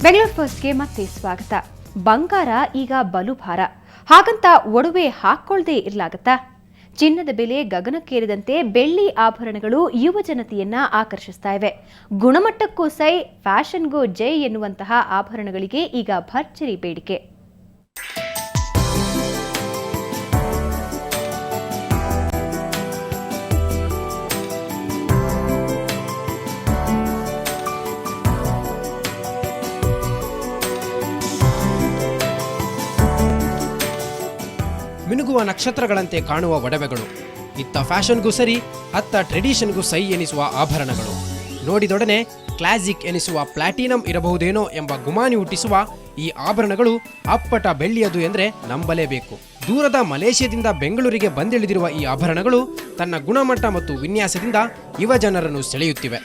ಬೆಂಗಳೂರು ಫಸ್ಟ್ಗೆ ಮತ್ತೆ ಸ್ವಾಗತ. ಬಂಗಾರ ಈಗ ಬಲು ಭಾರ, ಹಾಗಂತ ಒಡವೆ ಹಾಕ್ಕೊಳ್ಳದೆ ಇರಲಾಗತ್ತಾ? ಚಿನ್ನದ ಬೆಲೆ ಗಗನಕ್ಕೇರಿದಂತೆ ಬೆಳ್ಳಿ ಆಭರಣಗಳು ಯುವ ಜನತೆಯನ್ನ ಆಕರ್ಷಿಸ್ತಾ ಇವೆ. ಗುಣಮಟ್ಟಕ್ಕೂ ಸೈ, ಫ್ಯಾಷನ್ಗೂ ಜೈ ಎನ್ನುವಂತಹ ಆಭರಣಗಳಿಗೆ ಈಗ ಭರ್ಜರಿ ಬೇಡಿಕೆ. ಮಿನುಗುವ ನಕ್ಷತ್ರಗಳಂತೆ ಕಾಣುವ ಒಡವೆಗಳು, ಇತ್ತ ಫ್ಯಾಷನ್ಗೂ ಸರಿ, ಅತ್ತ ಟ್ರೆಡಿಷನ್ಗೂ ಸೈ ಎನಿಸುವ ಆಭರಣಗಳು. ನೋಡಿದೊಡನೆ ಕ್ಲಾಸಿಕ್ ಎನಿಸುವ ಪ್ಲಾಟಿನಂ ಇರಬಹುದೇನೋ ಎಂಬ ಗುಮಾನಿ ಹುಟ್ಟಿಸುವ ಈ ಆಭರಣಗಳು ಅಪ್ಪಟ ಬೆಳ್ಳಿಯದು ಎಂದರೆ ನಂಬಲೇಬೇಕು. ದೂರದ ಮಲೇಷ್ಯಾದಿಂದ ಬೆಂಗಳೂರಿಗೆ ಬಂದಿಳಿದಿರುವ ಈ ಆಭರಣಗಳು ತನ್ನ ಗುಣಮಟ್ಟ ಮತ್ತು ವಿನ್ಯಾಸದಿಂದ ಯುವ ಜನರನ್ನು ಸೆಳೆಯುತ್ತಿವೆ.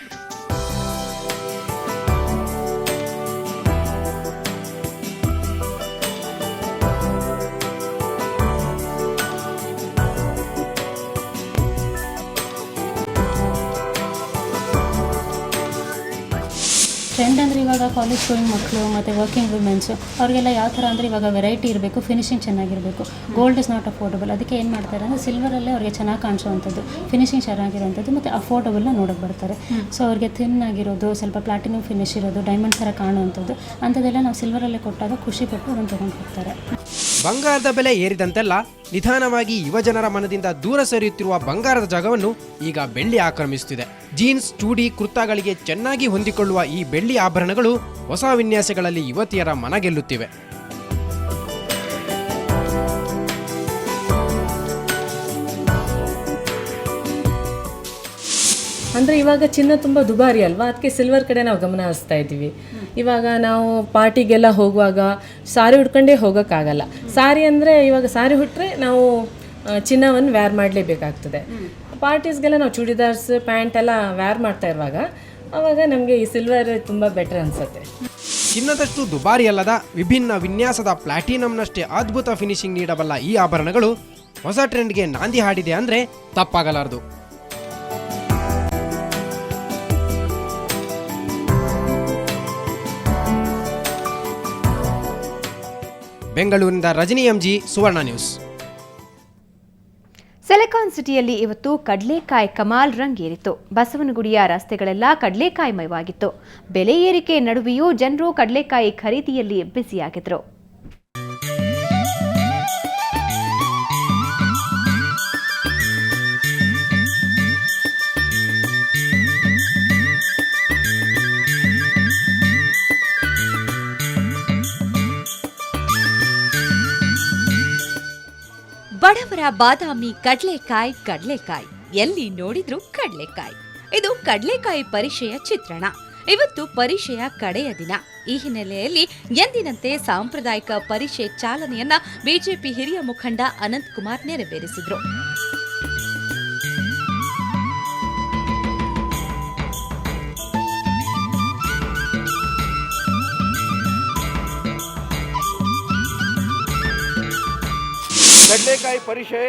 ಟ್ರೆಂಡ್ ಅಂದರೆ ಇವಾಗ ಕಾಲೇಜ್ ಗೋಯಿಂಗ್ ಮಕ್ಕಳು ಮತ್ತು ವರ್ಕಿಂಗ್ ವುಮೆನ್ಸು ಅವ್ರಿಗೆಲ್ಲ ಯಾವ ಥರ ಅಂದರೆ ಇವಾಗ ವೆರೈಟಿ ಇರಬೇಕು, ಫಿನಿಶಿಂಗ್ ಚೆನ್ನಾಗಿರಬೇಕು. Gold is not affordable. ಅದಕ್ಕೆ ಏನು ಮಾಡ್ತಾರೆ ಅಂದರೆ ಸಿಲ್ವರಲ್ಲೇ ಅವ್ರಿಗೆ ಚೆನ್ನಾಗಿ ಕಾಣಿಸೋವಂಥದ್ದು, ಫಿನಿಶಿಂಗ್ ಚೆನ್ನಾಗಿರೋವಂಥದ್ದು ಮತ್ತು ಅಫೋರ್ಡಬಲ್ನ ನೋಡೋಕ್ಕೆ ಬರ್ತಾರೆ. ಸೊ ಅವ್ರಿಗೆ ಥಿನ್ ಆಗಿರೋದು, ಸ್ವಲ್ಪ ಪ್ಲಾಟಿನಮ್ ಫಿನಿಶ್ ಇರೋದು, ಡೈಮಂಡ್ ಥರ ಕಾಣುವಂಥದ್ದು ಅಂಥದ್ದೆಲ್ಲ ನಾವು ಸಿಲ್ವರಲ್ಲೇ ಕೊಟ್ಟಾಗ ಖುಷಿಪಟ್ಟು ಅದನ್ನು ತೊಗೊಂಡು ಹೋಗ್ತಾರೆ. ಬಂಗಾರದ ಬೆಲೆ ಏರಿದಂತೆಲ್ಲ ನಿಧಾನವಾಗಿ ಯುವಜನರ ಮನದಿಂದ ದೂರ ಸರಿಯುತ್ತಿರುವ ಬಂಗಾರದ ಜಾಗವನ್ನು ಈಗ ಬೆಳ್ಳಿ ಆಕ್ರಮಿಸುತ್ತಿದೆ. ಜೀನ್ಸ್, ಚೂಡಿ, ಕುರ್ತಾಗಳಿಗೆ ಚೆನ್ನಾಗಿ ಹೊಂದಿಕೊಳ್ಳುವ ಈ ಬೆಳ್ಳಿ ಆಭರಣಗಳು ಹೊಸ ವಿನ್ಯಾಸಗಳಲ್ಲಿ ಯುವತಿಯರ ಮನಗೆಲ್ಲುತ್ತಿವೆ. ಅಂದರೆ ಇವಾಗ ಚಿನ್ನ ತುಂಬ ದುಬಾರಿ ಅಲ್ವಾ, ಅದಕ್ಕೆ ಸಿಲ್ವರ್ ಕಡೆ ನಾವು ಗಮನ ಹರಿಸ್ತಾ ಇದ್ದೀವಿ. ಇವಾಗ ನಾವು ಪಾರ್ಟಿಗೆಲ್ಲ ಹೋಗುವಾಗ ಸಾರಿ ಉಟ್ಕೊಂಡೇ ಹೋಗೋಕ್ಕಾಗಲ್ಲ. ಸಾರಿ ಅಂದರೆ ಇವಾಗ ಸಾರಿ ಉಟ್ರೆ ನಾವು ಚಿನ್ನವನ್ನು ವ್ಯಾರ್ ಮಾಡಲೇಬೇಕಾಗ್ತದೆ. ಪಾರ್ಟೀಸ್ಗೆಲ್ಲ ನಾವು ಚೂಡಿದಾರ್ಸ್, ಪ್ಯಾಂಟ್ ಎಲ್ಲ ವ್ಯಾರ್ ಮಾಡ್ತಾ ಇರುವಾಗ ಆವಾಗ ನಮಗೆ ಈ ಸಿಲ್ವರ್ ತುಂಬ ಬೆಟರ್ ಅನಿಸುತ್ತೆ. ಚಿನ್ನದಷ್ಟು ದುಬಾರಿ ಅಲ್ಲದ ವಿಭಿನ್ನ ವಿನ್ಯಾಸದ ಪ್ಲಾಟಿನಂನಷ್ಟೇ ಅದ್ಭುತ ಫಿನಿಶಿಂಗ್ ನೀಡಬಲ್ಲ ಈ ಆಭರಣಗಳು ಹೊಸ ಟ್ರೆಂಡ್ಗೆ ನಾಂದಿ ಹಾಡಿದೆ ಅಂದರೆ ತಪ್ಪಾಗಲಾರದು. ಬೆಂಗಳೂರಿನಿಂದ ರಜನಿ ಎಂಜಿ, ಸುವರ್ಣ ನ್ಯೂಸ್. ಸಿಲಿಕಾನ್ ಸಿಟಿಯಲ್ಲಿ ಇವತ್ತು ಕಡಲೆಕಾಯಿ ಕಮಾಲ್ ರಂಗೇರಿತು. ಬಸವನಗುಡಿಯ ರಸ್ತೆಗಳೆಲ್ಲ ಕಡಲೆಕಾಯಿ ಮಯವಾಗಿತ್ತು. ಬೆಲೆ ಏರಿಕೆ ನಡುವೆಯೂ ಜನರು ಕಡಲೆಕಾಯಿ ಖರೀದಿಯಲ್ಲಿ ಬ್ಯುಸಿಯಾಗಿದ್ರು. ಬಡವರ ಬಾದಾಮಿ ಕಡ್ಲೆಕಾಯಿ, ಎಲ್ಲಿ ನೋಡಿದ್ರು ಕಡ್ಲೆಕಾಯಿ. ಇದು ಕಡ್ಲೆಕಾಯಿ ಪರಿಷೆಯ ಚಿತ್ರಣ. ಇವತ್ತು ಪರಿಷೆಯ ಕಡೆಯ ದಿನ. ಈ ಹಿನ್ನೆಲೆಯಲ್ಲಿ ಎಂದಿನಂತೆ ಸಾಂಪ್ರದಾಯಿಕ ಪರಿಷೆ ಚಾಲನೆಯನ್ನ ಬಿಜೆಪಿ ಹಿರಿಯ ಮುಖಂಡ ಅನಂತ್ ಕುಮಾರ್ ನೆರವೇರಿಸಿದ್ರು. ಕಡಲೆಕಾಯಿ ಪರಿಷೆ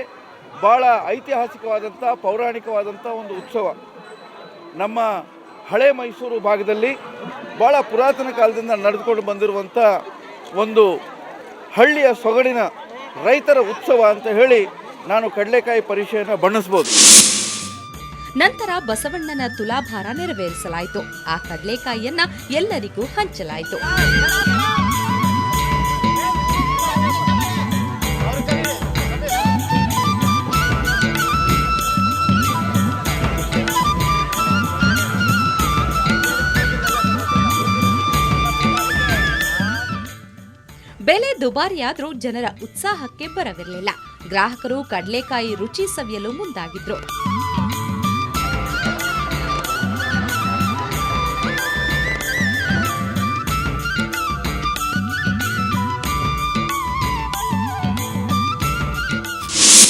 ಭಾಳ ಐತಿಹಾಸಿಕವಾದಂಥ, ಪೌರಾಣಿಕವಾದಂಥ ಒಂದು ಉತ್ಸವ. ನಮ್ಮ ಹಳೆ ಮೈಸೂರು ಭಾಗದಲ್ಲಿ ಭಾಳ ಪುರಾತನ ಕಾಲದಿಂದ ನಡೆದುಕೊಂಡು ಬಂದಿರುವಂಥ ಒಂದು ಹಳ್ಳಿಯ ಸೊಗಡಿನ ರೈತರ ಉತ್ಸವ ಅಂತ ಹೇಳಿ ನಾನು ಕಡಲೆಕಾಯಿ ಪರಿಷೆಯನ್ನು ಬಣ್ಣಿಸ್ಬೋದು. ನಂತರ ಬಸವಣ್ಣನ ತುಲಾಭಾರ ನೆರವೇರಿಸಲಾಯಿತು. ಆ ಕಡಲೆಕಾಯಿಯನ್ನ ಎಲ್ಲರಿಗೂ ಹಂಚಲಾಯಿತು. ಬೆಲೆ ದುಬಾರಿಯಾದರೂ ಜನರ ಉತ್ಸಾಹಕ್ಕೆ ಬರವಿರಲಿಲ್ಲ. ಗ್ರಾಹಕರು ಕಡಲೆಕಾಯಿ ರುಚಿ ಸವಿಯಲು ಮುಂದಾಗಿದ್ರು.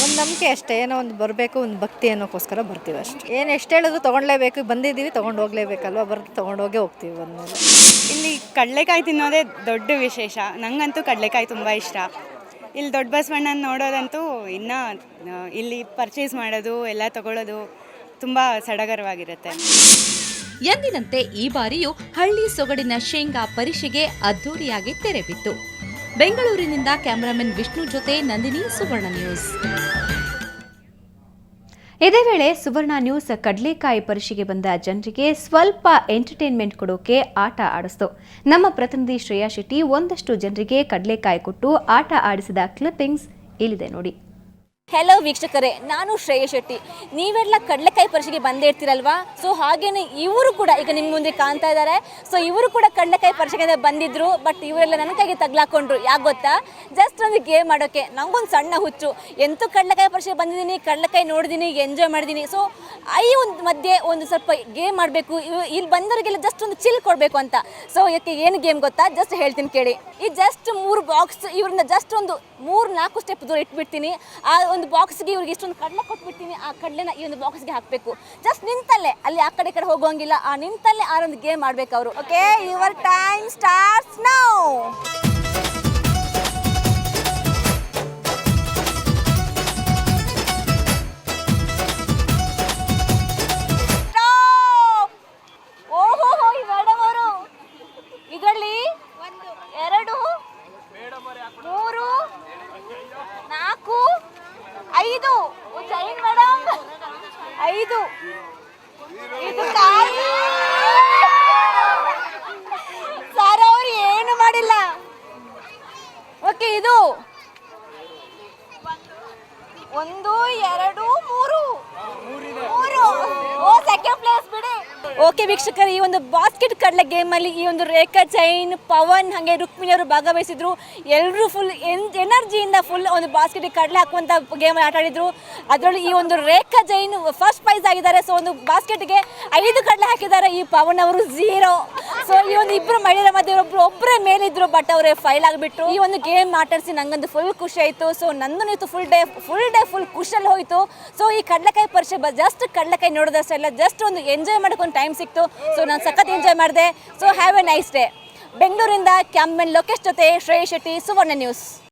ಒಂದು ನಂಬಿಕೆ ಅಷ್ಟೇ, ಏನೋ ಒಂದು ಬರಬೇಕು, ಒಂದು ಭಕ್ತಿ ಅನ್ನೋಕ್ಕೋಸ್ಕರ ಬರ್ತೀವಿ ಅಷ್ಟೇ. ಏನು ಎಷ್ಟು ಹೇಳಿದ್ರು ತೊಗೊಳ್ಳೇಬೇಕು, ಬಂದಿದ್ದೀವಿ ತೊಗೊಂಡು ಹೋಗ್ಲೇಬೇಕಲ್ವ, ತೊಗೊಂಡೋಗೇ ಹೋಗ್ತೀವಿ. ಬಂದಮೇಲೆ ಇಲ್ಲಿ ಕಡಲೆಕಾಯಿ ತಿನ್ನೋದೇ ದೊಡ್ಡ ವಿಶೇಷ. ನನಗಂತೂ ಕಡಲೆಕಾಯಿ ತುಂಬ ಇಷ್ಟ. ಇಲ್ಲಿ ದೊಡ್ಡ ಬಸವಣ್ಣನ ನೋಡೋದಂತೂ ಇನ್ನು ಇಲ್ಲಿ ಪರ್ಚೇಸ್ ಮಾಡೋದು ಎಲ್ಲ ತೊಗೊಳ್ಳೋದು ತುಂಬ ಸಡಗರವಾಗಿರುತ್ತೆ. ಎಂದಿನಂತೆ ಈ ಬಾರಿಯೂ ಹಳ್ಳಿ ಸೊಗಡಿನ ಶೇಂಗಾ ಪರಿಷೆಗೆ ಅದ್ದೂರಿಯಾಗಿ ತೆರೆಬಿತ್ತು. ಬೆಂಗಳೂರಿನಿಂದ ಕ್ಯಾಮರಾಮನ್ ವಿಷ್ಣು ಜೊತೆ ನಂದಿನಿ, ಸುವರ್ಣ ನ್ಯೂಸ್. ಇದೇ ವೇಳೆ ಸುವರ್ಣ ನ್ಯೂಸ್ ಕಡಲೆಕಾಯಿ ಪರಿಷೆಗೆ ಬಂದ ಜನರಿಗೆ ಸ್ವಲ್ಪ ಎಂಟರ್ಟೈನ್ಮೆಂಟ್ ಕೊಡೋಕೆ ಆಟ ಆಡಿಸ್ತು. ನಮ್ಮ ಪ್ರತಿನಿಧಿ ಶ್ರೇಯಾ ಶೆಟ್ಟಿ ಒಂದಷ್ಟು ಜನರಿಗೆ ಕಡಲೆಕಾಯಿ ಕೊಟ್ಟು ಆಟ ಆಡಿಸಿದ ಕ್ಲಿಪ್ಪಿಂಗ್ಸ್ ಇಲ್ಲಿದೆ ನೋಡಿ. ಹೆಲೋ ವೀಕ್ಷಕರೇ, ನಾನು ಶ್ರೇಯಾ ಶೆಟ್ಟಿ. ನೀವೆಲ್ಲ ಕಡಲೆಕಾಯಿ ಪರಿಷೆಗೆ ಬಂದೇ ಇರ್ತೀರಲ್ವಾ? ಸೊ ಹಾಗೇನೆ ಇವರು ಕೂಡ ಈಗ ನಿಮ್ಮ ಮುಂದೆ ಕಾಣ್ತಾ ಇದ್ದಾರೆ. ಸೊ ಇವರು ಕೂಡ ಕಡಲೆಕಾಯಿ ಪರಿಷೆಗೆ ಬಂದಿದ್ರು. ಬಟ್ ಇವರೆಲ್ಲ ನನ್ನ ಕೈಗೆ ತಗ್ಲಾಕೊಂಡ್ರು. ಯಾಕೆ ಗೊತ್ತಾ? ಜಸ್ಟ್ ಒಂದು ಗೇಮ್ ಮಾಡೋಕ್ಕೆ. ನಂಗೊಂದು ಸಣ್ಣ ಹುಚ್ಚು. ಎಂತೂ ಕಡಲೆಕಾಯಿ ಪರಿಷೆಗೆ ಬಂದಿದ್ದೀನಿ, ಕಡಲೆಕಾಯಿ ನೋಡಿದ್ದೀನಿ, ಎಂಜಾಯ್ ಮಾಡಿದ್ದೀನಿ. ಸೊ ಒಂದು ಮಧ್ಯೆ ಒಂದು ಸ್ವಲ್ಪ ಗೇಮ್ ಮಾಡಬೇಕು, ಇಲ್ಲಿ ಬಂದವರಿಗೆಲ್ಲ ಜಸ್ಟ್ ಒಂದು ಚಿಲ್ ಕೊಡಬೇಕು ಅಂತ. ಸೊ ಇದಕ್ಕೆ ಏನು ಗೇಮ್ ಗೊತ್ತಾ? ಜಸ್ಟ್ ಹೇಳ್ತೀನಿ ಕೇಳಿ. ಈ ಜಸ್ಟ್ 3 ಬಾಕ್ಸ್ ಇವರಿಂದ ಜಸ್ಟ್ ಒಂದು 3-4 ಸ್ಟೆಪ್ ದೂರ ಇಟ್ಬಿಡ್ತೀನಿ. ಆ ಒಂದು ಬಾಕ್ಸ್ಗೆ ಇವ್ರಿಗೆ ಇಷ್ಟೊಂದು ಕಡಲೆ ಕೊಟ್ಬಿಡ್ತೀನಿ. ಆ ಕಡಲೆನ ಈ ಒಂದು ಬಾಕ್ಸ್ಗೆ ಹಾಕಬೇಕು. ಜಸ್ಟ್ ನಿಂತಲ್ಲೇ, ಅಲ್ಲಿ ಆ ಕಡೆ ಹೋಗೋಂಗಿಲ್ಲ, ಆ ನಿಂತಲ್ಲೇ ಆ ಒಂದು ಗೇಮ್ ಮಾಡ್ಬೇಕು ಅವರು. Okay, your time starts now. ಓಹೋ, ಈ ಮೇಡಮ್ ಅವರು ಇದರಲ್ಲಿ 2, 3, 4, 5 ಜೈನ್ ಮೇಡಮ್ 5 ಇದು ಕಾಯಿ. ಸರ್ ಅವ್ರು ಏನು ಮಾಡಿಲ್ಲ. ಓಕೆ, ಇದು 1, 2, 3 ಓ ಸೆಕೆಂಡ್ ಪ್ಲೇಸ್ ಬಿಡಿ. ಓಕೆ ವೀಕ್ಷಕರು, ಈ ಒಂದು ಬಾಸ್ಕೆಟ್ ಕಡಲೆ ಗೇಮಲ್ಲಿ ಈ ಒಂದು ರೇಖಾ ಜೈನ್, ಪವನ್ ಹಾಗೆ ರುಕ್ಮಿಣಿ ಅವರು ಭಾಗವಹಿಸಿದ್ರು. ಎಲ್ಲರೂ ಫುಲ್ ಎನರ್ಜಿಯಿಂದ ಫುಲ್ ಒಂದು ಬಾಸ್ಕೆಟ್ ಕಡಲೆ ಹಾಕುವಂಥ ಗೇಮ್ ಆಟ ಆಡಿದ್ರು. ಅದರಲ್ಲಿ ಈ ಒಂದು ರೇಖಾ ಜೈನ್ ಫಸ್ಟ್ ಪ್ರೈಸ್ ಆಗಿದ್ದಾರೆ. ಸೊ ಒಂದು ಬಾಸ್ಕೆಟ್ಗೆ 5 ಕಡಲೆ ಹಾಕಿದ್ದಾರೆ. ಈ ಪವನ್ ಅವರು 0. ಸೊ ಈ ಒಂದು ಇಬ್ಬರು ಮಹಿಳೆಯರ ಮಧ್ಯೆ ಒಬ್ಬರೇ ಮೇಲಿದ್ರು, ಬಟ್ ಅವರೇ ಫೈಲ್ ಆಗಿಬಿಟ್ರು. ಈ ಒಂದು ಗೇಮ್ ಆಟಾಡಿಸಿ ನಂಗಂದು ಫುಲ್ ಖುಷಿ ಆಯಿತು. ಸೊ ನಂದು ಫುಲ್ ಡೇ ಫುಲ್ ಖುಷಿಯಲ್ಲಿ ಹೋಯಿತು. ಸೊ ಈ ಕಡಲೆಕಾಯಿ ಪರಿಷೆ ಜಸ್ಟ್ ಕಡಲೆಕಾಯಿ ನೋಡೋದಷ್ಟೆಲ್ಲ ಜಸ್ಟ್ ಒಂದು ಎಂಜಾಯ್ ಮಾಡೋಕ್ಕೊಂದು ಟೈಮ್ ಸಿಕ್ತು. ಸೊ ನಾನು ಸಖತ್ ಎಂಜಾಯ್ ಮಾಡಿದೆ. So have A nice day. ಬೆಂಗಳೂರಿಂದ ಕ್ಯಾಮ್ರಾಮನ್ ಲೋಕೇಶ್ ಜೊತೆ ಶ್ರೇಯಾ ಶೆಟ್ಟಿ, ಸುವರ್ಣ ನ್ಯೂಸ್.